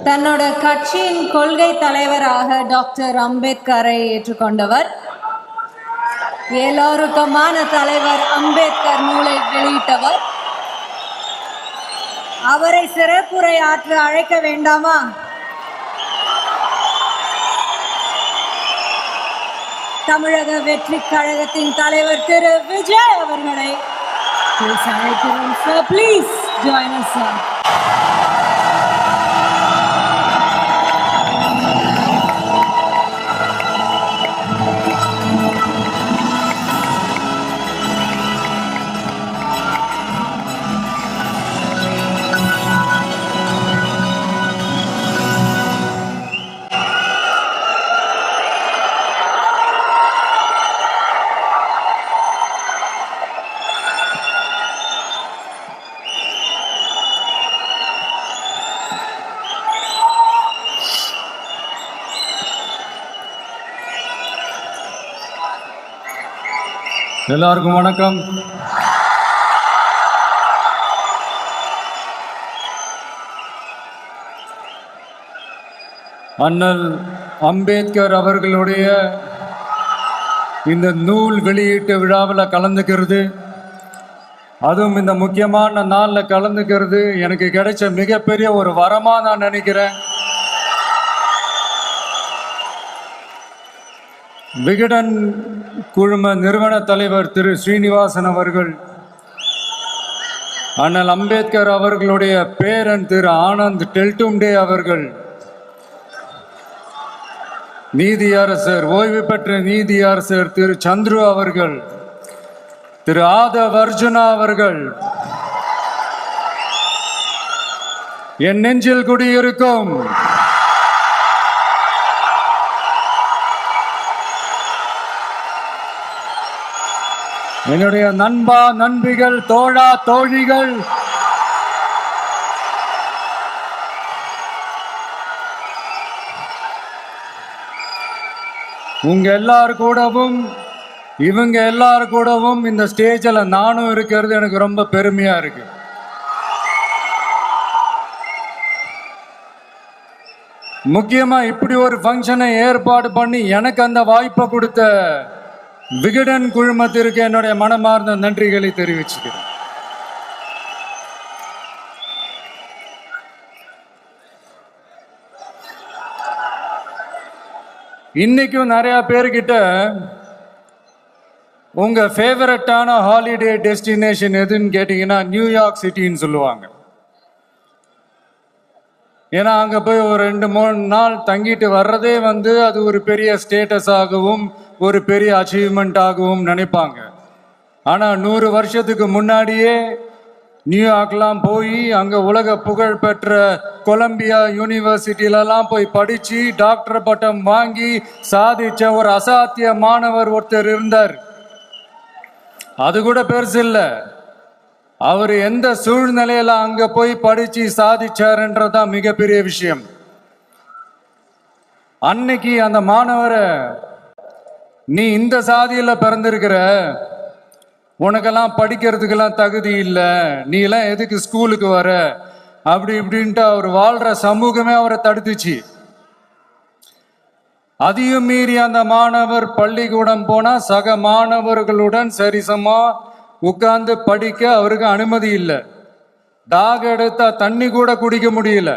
தன்னோட கட்சியின் கொள்கை தலைவராக டாக்டர் அம்பேத்கரை ஏற்றுக்கொண்டவர். எல்லோருக்குமான தலைவர் அம்பேத்கர் நூலை வெளியிட்டவர். அவரை சிறப்புரை ஆற்ற அழைக்க வேண்டாமா? தமிழக வெற்றி கழகத்தின் தலைவர் திரு விஜய் அவர்களை அழைக்கிறோம். Sir, please join us, sir. எல்லாருக்கும் வணக்கம். அண்ணல் அம்பேத்கர் அவர்களுடைய இந்த நூல் வெளியீட்டு விழாவில் கலந்துக்கிறது, அதுவும் இந்த முக்கியமான நாளில் கலந்துக்கிறது எனக்கு கிடைச்ச மிகப்பெரிய ஒரு வரமாக நான் நினைக்கிறேன். விகடன் குழும நிறுவன தலைவர் திரு ஸ்ரீனிவாசன் அவர்கள், அண்ணல் அம்பேத்கர் அவர்களுடைய பேரன் திரு ஆனந்த் டெல்டும்டே அவர்கள், நீதியரசர் ஓய்வு பெற்ற நீதியரசர் திரு சந்துரு அவர்கள், திரு ஆதவ் அர்ஜுனா அவர்கள், என் நெஞ்சில் குடியிருக்கும் என்னுடைய நண்பா நண்பிகள், தோழா தோழிகள், உங்க எல்லாரு கூடவும் இவங்க எல்லாரு கூடவும் இந்த ஸ்டேஜில் நானும் இருக்கிறது எனக்கு ரொம்ப பெருமையா இருக்கு. முக்கியமா இப்படி ஒரு ஃபங்க்ஷனை ஏற்பாடு பண்ணி எனக்கு அந்த வாய்ப்பை கொடுத்த விகடன் குழுமத்திற்கு என்னுடைய மனமார்ந்த நன்றிகளை தெரிவிச்சுக்கிறேன். இன்னைக்கும் நிறைய பேர்கிட்ட உங்க ஃபேவரட்டான ஹாலிடே டெஸ்டினேஷன் எதுன்னு கேட்டீங்கன்னா நியூயார்க் சிட்டின்னு சொல்லுவாங்க. ஏன்னா அங்கே போய் ஒரு 2-3 நாள் தங்கிட்டு வர்றதே அது ஒரு பெரிய ஸ்டேட்டஸ் ஆகவும் ஒரு பெரிய அச்சீவ்மெண்ட் ஆகவும் நினைப்பாங்க. ஆனால் 100 வருஷத்துக்கு முன்னாடியே நியூயார்க்லாம் போய் அங்கே உலக புகழ் பெற்ற கொலம்பியா யூனிவர்சிட்டியிலலாம் போய் படித்து டாக்டர் பட்டம் வாங்கி சாதித்த ஒரு அசாத்திய மாணவர் ஒருத்தர் இருந்தார். அது கூட பெருசு இல்லை, அவர் எந்த சூழ்நிலையில அங்க போய் படிச்சு சாதிச்சாருன்றதான் மிகப்பெரிய விஷயம். அன்னைக்கு அந்த மாணவரை, நீ இந்த சாதியில பிறந்திருக்கிற, உனக்கெல்லாம் படிக்கிறதுக்கெல்லாம் தகுதி இல்லை, நீ எல்லாம் எதுக்கு ஸ்கூலுக்கு வர, அப்படி இப்படின்ட்டு அவர் வாழ்ற சமூகமே அவரை தடுத்துச்சு. அதையும் மீறி அந்த மாணவர் பள்ளிக்கூடம் போனா சக மாணவர்களுடன் சரிசமா உட்கார்ந்து படிக்க அவருக்கு அனுமதி இல்லை. தாக எடுத்தா தண்ணி கூட குடிக்க முடியல.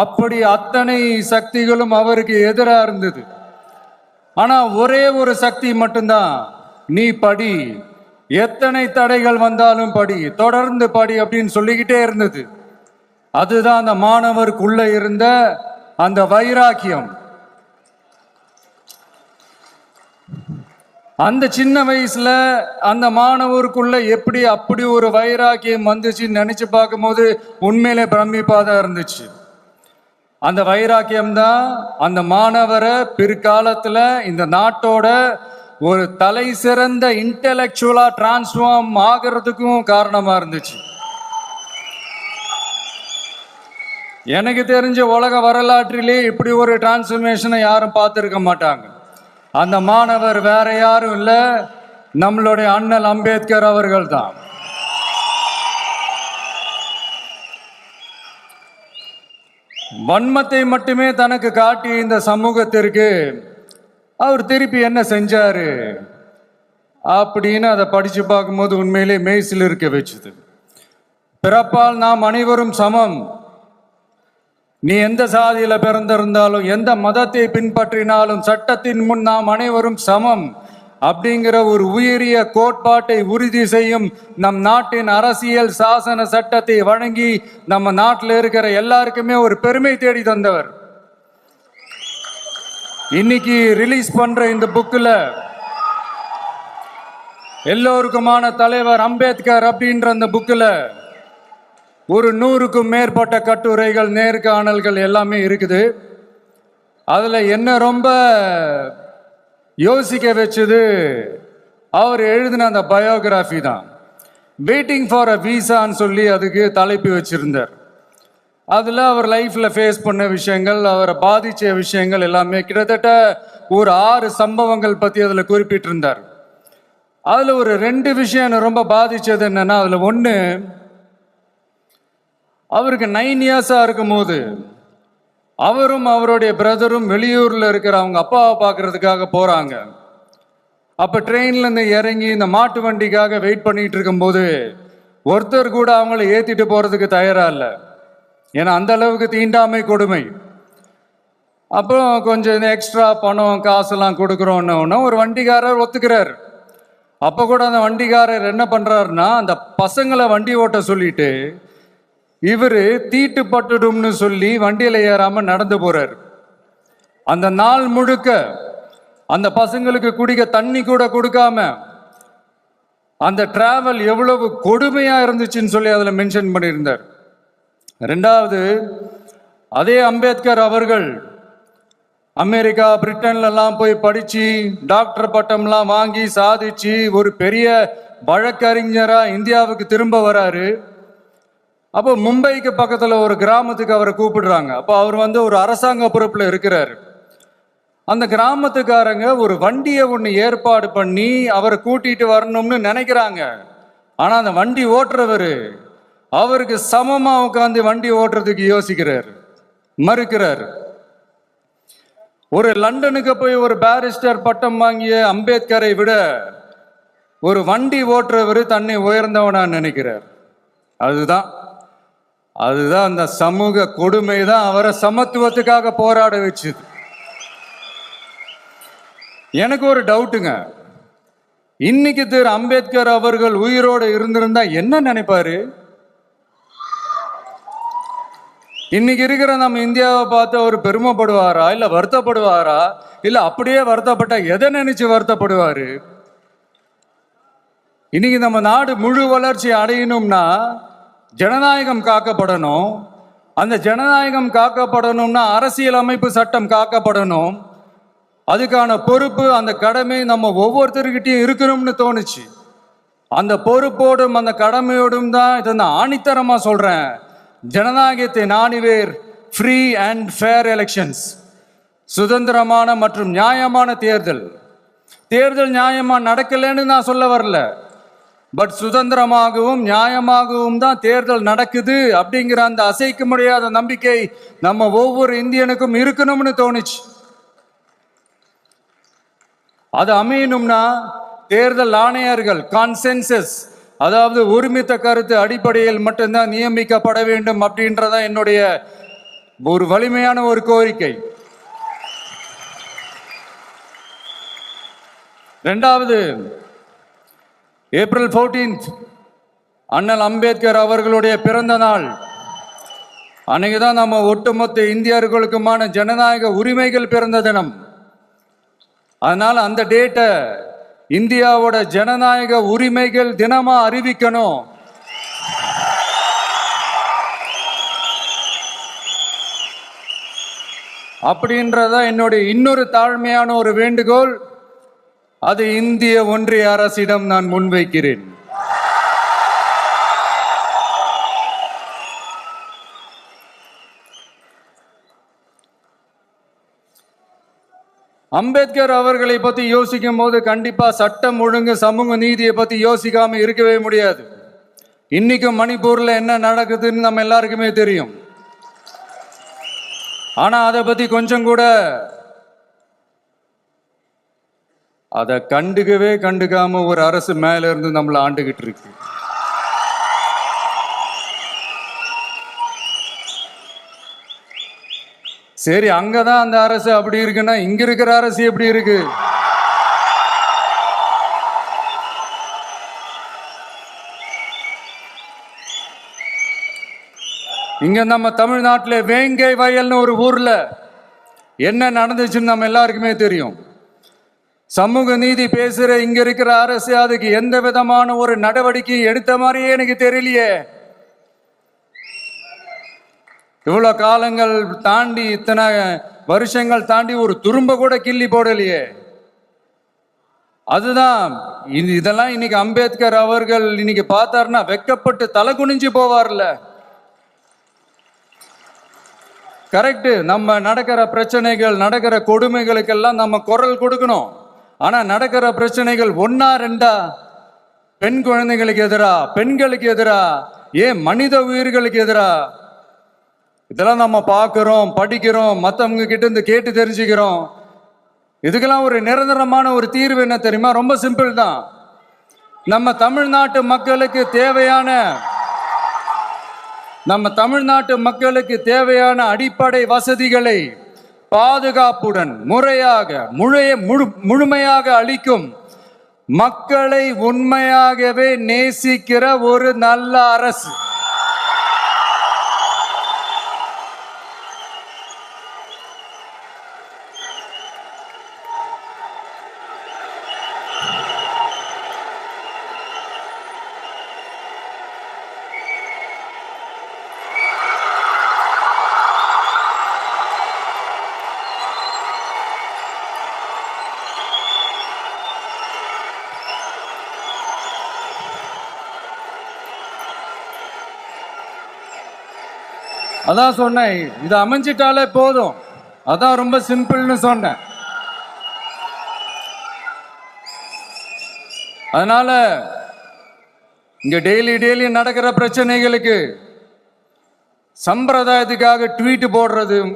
அப்படி அத்தனை சக்திகளும் அவருக்கு எதிராக இருந்தது. ஆனா ஒரே ஒரு சக்தி மட்டும்தான், நீ படி, எத்தனை தடைகள் வந்தாலும் படி, தொடர்ந்து படி அப்படின்னு சொல்லிக்கிட்டே இருந்தது. அதுதான் அந்த மாணவருக்குள்ள இருந்த அந்த வைராக்கியம். அந்த சின்ன வயசுல அந்த மாணவருக்குள்ள எப்படி அப்படி ஒரு வைராக்கியம் வந்துச்சுன்னு நினைச்சு பார்க்கும்போது உண்மையிலே பிரமிப்பா தான் இருந்துச்சு. அந்த வைராக்கியம் தான் அந்த மாணவரை பிற்காலத்துல இந்த நாட்டோட ஒரு தலை சிறந்த இன்டெலெக்சுவலா டிரான்ஸ்ஃபார்ம் ஆகிறதுக்கும் காரணமா இருந்துச்சு. எனக்கு தெரிஞ்ச உலக வரலாற்றிலே இப்படி ஒரு டிரான்ஸ்ஃபர்மேஷனை யாரும் பார்த்துருக்க மாட்டாங்க. அந்த மாணவர் வேற யாரும் இல்லை, நம்மளுடைய அண்ணல் அம்பேத்கர் அவர்கள் தான். வன்மத்தை மட்டுமே தனக்கு காட்டிய இந்த சமூகத்திற்கு அவர் திருப்பி என்ன செஞ்சாரு அப்படின்னு அதை படிச்சு பார்க்கும்போது உண்மையிலே மெய்சில் இருக்க வச்சுது. பிறப்பால் நாம் அனைவரும் சமம். நீ எந்த சாதியில பிறந்திருந்தாலும் எந்த மதத்தை பின்பற்றினாலும் சட்டத்தின் முன் நாம் அனைவரும் சமம் அப்படிங்கிற ஒரு உயரிய கோட்பாட்டை உறுதி செய்யும் நம் நாட்டின் அரசியல் சாசன சட்டத்தை வழங்கி நம்ம நாட்டில் இருக்கிற எல்லாருக்குமே ஒரு பெருமை தேடி தந்தவர். இன்னைக்கு ரிலீஸ் பண்ற இந்த புக்கில் எல்லோருக்குமான தலைவர் அம்பேத்கர் அப்படின்ற அந்த புக்கில் ஒரு 100க்கும் மேற்பட்ட கட்டுரைகள், நேர்காணல்கள் எல்லாமே இருக்குது. அதில் என்ன ரொம்ப யோசிக்க வச்சது அவர் எழுதின அந்த பயோகிராஃபி தான். வெயிட்டிங் ஃபார் அ வீசான்னு சொல்லி அதுக்கு தலைப்பு வச்சிருந்தார். அதில் அவர் லைஃப்பில் ஃபேஸ் பண்ண விஷயங்கள், அவரை பாதித்த விஷயங்கள் எல்லாமே கிட்டத்தட்ட ஒரு 6 சம்பவங்கள் பற்றி அதில் குறிப்பிட்டிருந்தார். அதில் ஒரு 2 விஷயம் ரொம்ப பாதித்தது என்னன்னா, அதில் ஒன்று, அவருக்கு 9 இயர்ஸாக இருக்கும்போது அவரும் அவருடைய பிரதரும் வெளியூரில் இருக்கிற அவங்க அப்பாவை பார்க்கறதுக்காக போகிறாங்க. அப்போ ட்ரெயின்லேருந்து இறங்கி இந்த மாட்டு வண்டிக்காக வெயிட் பண்ணிட்டு இருக்கும்போது ஒருத்தர் கூட அவங்கள ஏற்றிட்டு போகிறதுக்கு தயாராக இல்லை. ஏன்னா அந்த அளவுக்கு தீண்டாமை கொடுமை. அப்புறம் கொஞ்சம் எக்ஸ்ட்ரா பணம் காசெல்லாம் கொடுக்குறோன்னு ஒரு வண்டிக்காரர் ஒத்துக்கிறார். அப்போ கூட அந்த வண்டிக்காரர் என்ன பண்ணுறாருன்னா, அந்த பசங்களை வண்டி ஓட்ட சொல்லிட்டு இவர் தீட்டுப்பட்டுடும்னு சொல்லி வண்டியில் ஏறாமல் நடந்து போகிறார். அந்த நாள் முழுக்க அந்த பசங்களுக்கு குடிக்க தண்ணி கூட கொடுக்காம அந்த டிராவல் எவ்வளவு கொடுமையாக இருந்துச்சுன்னு சொல்லி அதில் மென்ஷன் பண்ணியிருந்தார். 2வது, அதே அம்பேத்கர் அவர்கள் அமெரிக்கா, பிரிட்டன்லாம் போய் படித்து டாக்டர் பட்டம்லாம் வாங்கி சாதிச்சு ஒரு பெரிய வழக்கறிஞராக இந்தியாவுக்கு திரும்ப வராரு. அப்போ மும்பைக்கு பக்கத்தில் ஒரு கிராமத்துக்கு அவரை கூப்பிடுறாங்க. அப்போ அவர் ஒரு அரசாங்க பொறுப்பில் இருக்கிறார். அந்த கிராமத்துக்காரங்க ஒரு வண்டியை ஒன்று ஏற்பாடு பண்ணி அவரை கூட்டிட்டு வரணும்னு நினைக்கிறாங்க. ஆனால் அந்த வண்டி ஓட்டுறவர் அவருக்கு சமமாக உட்காந்து வண்டி ஓட்டுறதுக்கு யோசிக்கிறார், மறுக்கிறார். ஒரு லண்டனுக்கு போய் ஒரு பாரிஸ்டர் பட்டம் வாங்கிய அம்பேத்கரை விட ஒரு வண்டி ஓட்டுறவர் தன்னை உயர்ந்தவனா நினைக்கிறார். அதுதான் அந்த சமூக கொடுமை தான் அவரை சமத்துவத்துக்காக போராட வச்சுது. எனக்கு ஒரு டவுட்டுங்க, இன்னைக்கு திரு அம்பேத்கர் அவர்கள் உயிரோடு இருந்திருந்தா என்ன நினைப்பாரு? இன்னைக்கு இருக்கிற நம்ம இந்தியாவை பார்த்து அவர் பெருமைப்படுவாரா, இல்ல வருத்தப்படுவாரா, இல்ல அப்படியே வருத்தப்பட்டா எதை நினைச்சு வருத்தப்படுவாரு? இன்னைக்கு நம்ம நாடு முழு வளர்ச்சி அடையணும்னா ஜனநாயகம் காக்கப்படணும். அந்த ஜனநாயகம் காக்கப்படணும்னா அரசியல் அமைப்பு சட்டம் காக்கப்படணும். அதுக்கான பொறுப்பு, அந்த கடமை நம்ம ஒவ்வொருத்தருக்கிட்டையும் இருக்கணும்னு தோணுச்சு. அந்த பொறுப்போடும் அந்த கடமையோடும் தான் இதை நான் ஆணித்தரமா சொல்றேன். ஜனநாயகத்தை நாணிவேர் ஃப்ரீ அண்ட் ஃபேர் எலெக்ஷன்ஸ், சுதந்திரமான மற்றும் நியாயமான தேர்தல். தேர்தல் நியாயமா நடக்கலன்னு நான் சொல்ல வரல, பட் சுதந்திரமாகவும் நியாயமாகவும் தான் தேர்தல் நடக்குது அப்படிங்கிற அந்த அசைக்க முடியாத நம்பிக்கை நம்ம ஒவ்வொரு இந்தியனுக்கும் இருக்கணும்னு தோணுச்சு. அது அமையணும்னா தேர்தல் ஆணையர்கள் கான்சென்சஸ், அதாவது ஒருமித்த கருத்து அடிப்படையில் மட்டும்தான் நியமிக்கப்பட வேண்டும் அப்படின்றத என்னுடைய ஒரு வலிமையான ஒரு கோரிக்கை. 2வது, ஏப்ரல் 14 அண்ணல் அம்பேத்கர் அவர்களுடைய பிறந்த நாள். அன்னைக்கு தான் நம்ம ஒட்டுமொத்த இந்தியர்களுக்குமான ஜனநாயக உரிமைகள் பிறந்த தினம். அதனால அந்த டேட்டை இந்தியாவோட ஜனநாயக உரிமைகள் தினமா அறிவிக்கணும். அப்படின்றத என்னுடைய இன்னொரு தாழ்மையான ஒரு வேண்டுகோள். அது இந்திய ஒன்றிய அரசிடம் நான் முன்வைக்கிறேன். அம்பேத்கர் அவர்களை பத்தி யோசிக்கும் போது கண்டிப்பா சட்டம் ஒழுங்கு, சமூக நீதியை பத்தி யோசிக்காம இருக்கவே முடியாது. இன்னைக்கு மணிப்பூர்ல என்ன நடக்குதுன்னு நம்ம எல்லாருக்குமே தெரியும். ஆனா அதை பத்தி கொஞ்சம் கூட அதை கண்டுக்காம ஒரு அரசு மேல இருந்து நம்மளை ஆண்டுகிட்டு இருக்கு. சரி, அங்கதான் அந்த அரசு அப்படி இருக்குன்னா இங்க இருக்கிற அரசு எப்படி இருக்கு? இங்க நம்ம தமிழ்நாட்டில் வேங்கை வயல்னு ஒரு ஊர்ல என்ன நடந்துச்சுன்னு நம்ம எல்லாருக்குமே தெரியும். சமூக நீதி பேசுற இங்க இருக்கிற அரசு அதுக்கு எந்த விதமான ஒரு நடவடிக்கை எடுத்த மாதிரியே எனக்கு தெரியலையே. இவ்வளவு காலங்கள் தாண்டி, இத்தனை வருஷங்கள் தாண்டி ஒரு துரும்ப கூட கிள்ளி போடலையே. அதுதான் இதெல்லாம் இன்னைக்கு அம்பேத்கர் அவர்கள் இன்னைக்கு பார்த்தாருன்னா வெக்கப்பட்டு தலை குனிஞ்சு போவார்ல. கரெக்ட், நம்ம நடக்கிற பிரச்சனைகள், நடக்கிற கொடுமைகளுக்கெல்லாம் நம்ம குரல் கொடுக்கணும். ஆனா நடக்கிற பிரச்சனைகள் ஒன்னா ரெண்டா? பெண் குழந்தைகளுக்கு எதிரா, பெண்களுக்கு எதிரா, ஏன் மனித உயிர்களுக்கு எதிரா? இதெல்லாம் நம்ம பார்க்கிறோம், படிக்கிறோம், மற்றவங்க கிட்ட இருந்து கேட்டு தெரிஞ்சுக்கிறோம். இதுக்கெல்லாம் ஒரு நிரந்தரமான ஒரு தீர்வு என்ன தெரியுமா? ரொம்ப சிம்பிள் தான். நம்ம தமிழ்நாட்டு மக்களுக்கு தேவையான அடிப்படை வசதிகளை பாதுகாப்புடன் முழுமையாக அளிக்கும், மக்களை உண்மையாகவே நேசிக்கிற ஒரு நல்ல அரசு. அதான் சொன்னேன், இது அமைஞ்சிட்டாலே போதும், அதான் ரொம்ப சிம்பிள்னு சொன்னேன். அதனால இங்க டெய்லி நடக்கிற பிரச்சனைகளுக்கு சம்பிரதாயத்துக்காக ட்வீட் போடுறதும்,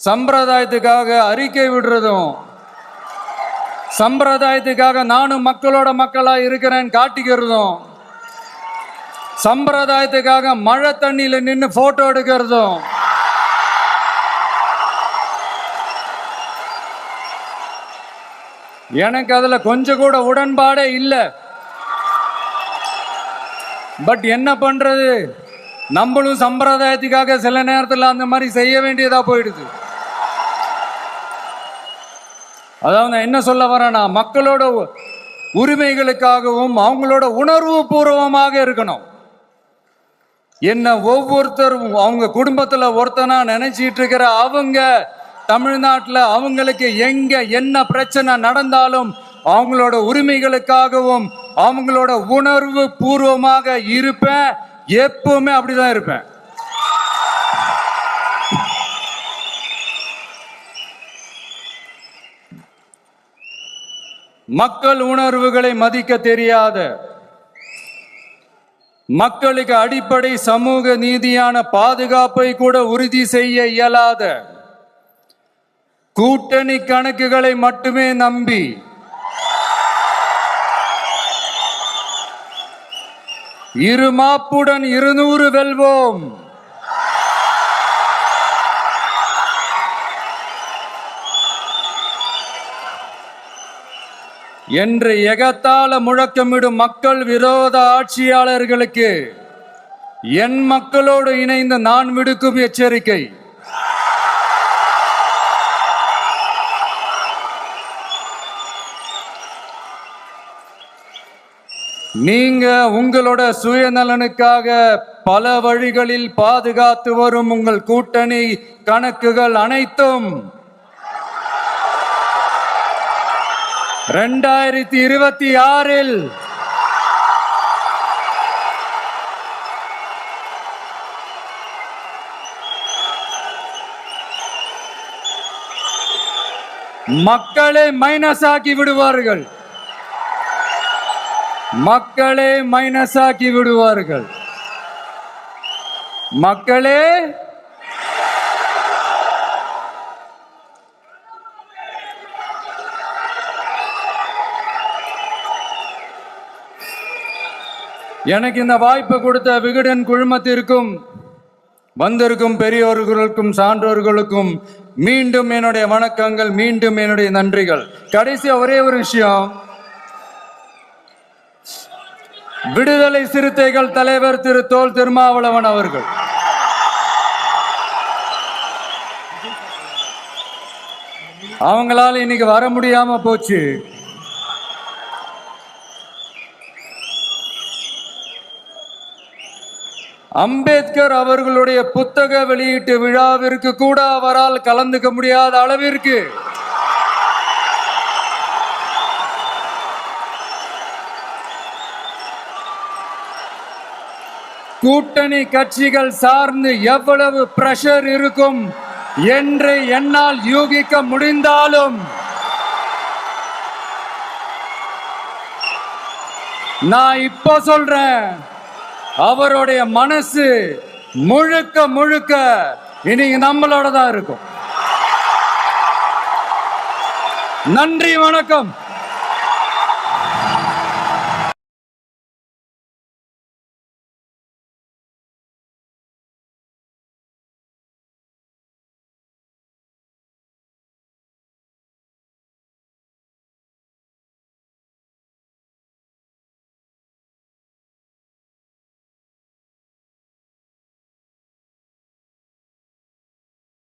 சம்பிரதாயத்துக்காக அறிக்கை விடுறதும், சம்பிரதாயத்துக்காக நானும் மக்களோட மக்களா இருக்கிறேன்னு காட்டிக்கிறதும், சம்பிரதாயத்துக்காக மழை தண்ணியில நின்று போட்டோ எடுக்கிறதும், எனக்கு அதுல கொஞ்சம் கூட உடன்பாடே இல்லை. பட் என்ன பண்றது, நம்மளும் சம்பிரதாயத்துக்காக சில நேரத்தில் அந்த மாதிரி செய்ய வேண்டியதா போயிடுது. அதாவது என்ன சொல்ல வரேன்னா, மக்களோட உரிமைகளுக்காகவும் அவங்களோட உணர்வு பூர்வமாக இருக்கணும். என்ன ஒவ்வொருத்தரும் அவங்க குடும்பத்துல ஒருத்தனா நினைச்சிட்டு இருக்கிற அவங்க தமிழ்நாட்டில் அவங்களுக்கு எங்க என்ன பிரச்சனை நடந்தாலும் அவங்களோட உரிமைகளுக்காகவும் அவங்களோட உணர்வு பூர்வமாக இருப்பேன். எப்பவுமே அப்படிதான் இருப்பேன். மக்கள் உணர்வுகளை மதிக்க தெரியாத, மக்களுக்கு அடிப்படை சமூக நீதியான பாதுகாப்பை கூட உறுதி செய்ய இயலாத, கூட்டணி கணக்குகளை மட்டுமே நம்பி இருமாப்புடன் 200 வெல்வோம், என்று எகத்தால முழக்கமிடும் மக்கள் விரோத ஆட்சியாளர்களுக்கு என் மக்களோடு இணைந்து நான் விடுக்கும் எச்சரிக்கை, நீங்க உங்களோட சுயநலனுக்காக பல வழிகளில் பாதுகாத்து வரும் உங்கள் கூட்டணி கணக்குகள் அனைத்தும் 2026 மக்களை மைனஸ் ஆக்கி விடுவார்கள். மக்களே மைனஸ் ஆக்கி விடுவார்கள். மக்களே எனக்கு இந்த வாய்ப்பு கொடுத்த விகடன் குழுமத்திற்கும் வந்திருக்கும் பெரியோர்களுக்கும் சான்றோர்களுக்கும் மீண்டும் என்னுடைய வணக்கங்கள், மீண்டும் என்னுடைய நன்றிகள். கடைசியா ஒரே ஒரு விஷயம், விடுதலை சிறுத்தைகள் தலைவர் திரு தோல் திருமாவளவன் அவர்கள் அவங்களால இன்னைக்கு வர முடியாம போச்சு. அம்பேத்கர் அவர்களுடைய புத்தக வெளியீட்டு விழாவிற்கு கூட அவரால் கலந்துக்க முடியாத அளவிற்கு கூட்டணி கட்சிகள் சார்ந்து எவ்வளவு பிரஷர் இருக்கும் என்று என்னால் யூகிக்க முடிந்தாலும் நான் இப்போ சொல்றேன், அவருடைய மனசு முழுக்க முழுக்க இன்னைக்கு நம்மளோட தான் இருக்கும். நன்றி, வணக்கம்.